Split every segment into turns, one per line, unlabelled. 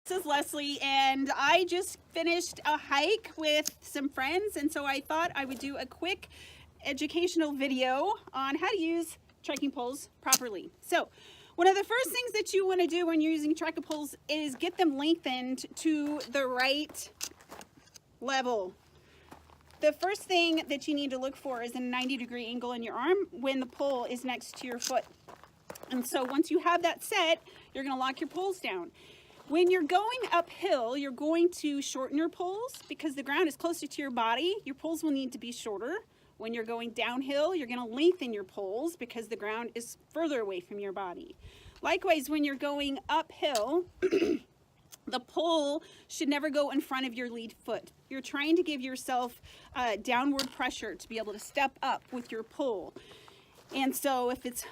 This is Leslie, and I just finished a hike with some friends, and so I thought I would do a quick educational video on how to use trekking poles properly. So one of the first things that you want to do when you're using trekking poles is get them lengthened to the right level. The first thing that you need to look for is a 90-degree angle in your arm when the pole is next to your foot. And so once you have that set, you're going to lock your poles down. When you're going uphill, you're going to shorten your poles because the ground is closer to your body. Your poles will need to be shorter. When you're going downhill, you're going to lengthen your poles because the ground is further away from your body. Likewise, when you're going uphill, the pole should never go in front of your lead foot. You're trying to give yourself downward pressure to be able to step up with your pole. And so if it's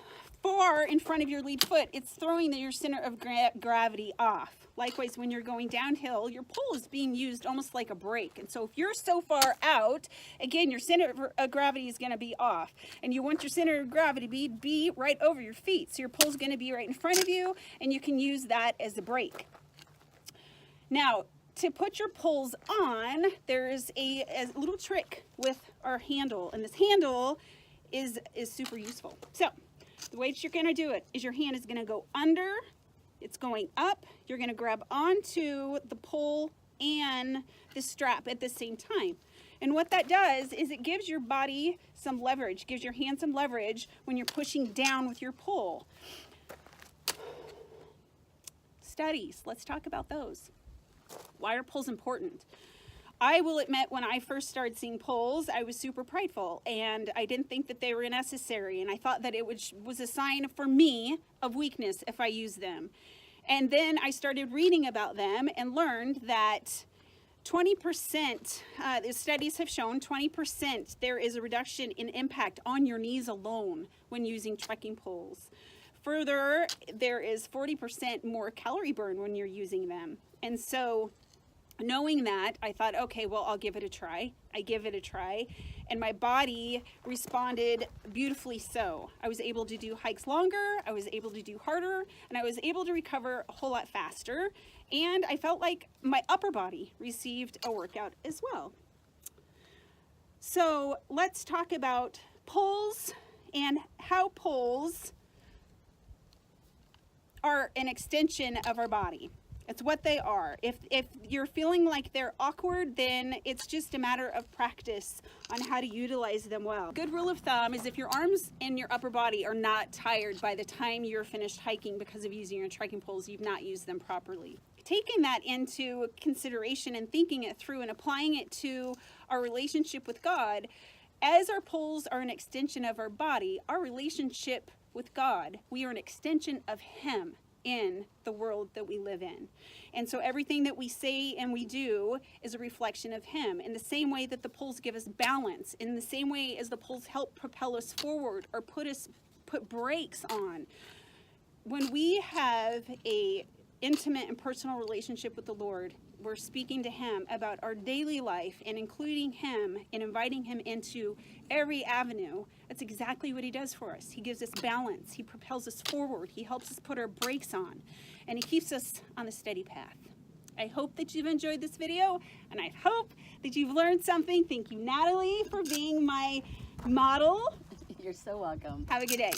far in front of your lead foot, it's throwing your center of gravity off. Likewise, when you're going downhill, your pole is being used almost like a brake. And so if you're so far out, again, your center of gravity is going to be off. And you want your center of gravity to be right over your feet. So your pole is going to be right in front of you, and you can use that as a brake. Now, to put your poles on, there's a little trick with our handle. And this handle is super useful. So the way that you're going to do it is your hand is going to go under, it's going up, you're going to grab onto the pole and the strap at the same time. And what that does is it gives your body some leverage, gives your hand some leverage when you're pushing down with your pole. Studies, let's talk about those. Why are poles important? I will admit, when I first started seeing poles, I was super prideful, and I didn't think that they were necessary, and I thought that it was a sign for me of weakness if I used them. And then I started reading about them and learned that 20%, the studies have shown 20% there is a reduction in impact on your knees alone when using trekking poles. Further, there is 40% more calorie burn when you're using them. And so knowing that, I thought, okay, well, I'll give it a try. I give it a try, and my body responded beautifully so. I was able to do hikes longer, I was able to do harder, and I was able to recover a whole lot faster, and I felt like my upper body received a workout as well. So let's talk about poles and how poles are an extension of our body. It's what they are. If you're feeling like they're awkward, then it's just a matter of practice on how to utilize them well. Good rule of thumb is if your arms and your upper body are not tired by the time you're finished hiking because of using your trekking poles, you've not used them properly. Taking that into consideration and thinking it through and applying it to our relationship with God, as our poles are an extension of our body, our relationship with God, we are an extension of Him in the world that we live in. And so everything that we say and we do is a reflection of Him. In the same way that the poles give us balance, in the same way as the poles help propel us forward or put brakes on. When we have a intimate and personal relationship with the Lord, we're speaking to Him about our daily life and including Him and inviting Him into every avenue. That's exactly what He does for us. He gives us balance. He propels us forward. He helps us put our brakes on. And He keeps us on the steady path. I hope that you've enjoyed this video, and I hope that you've learned something. Thank you, Natalie, for being my model.
You're so welcome.
Have a good day.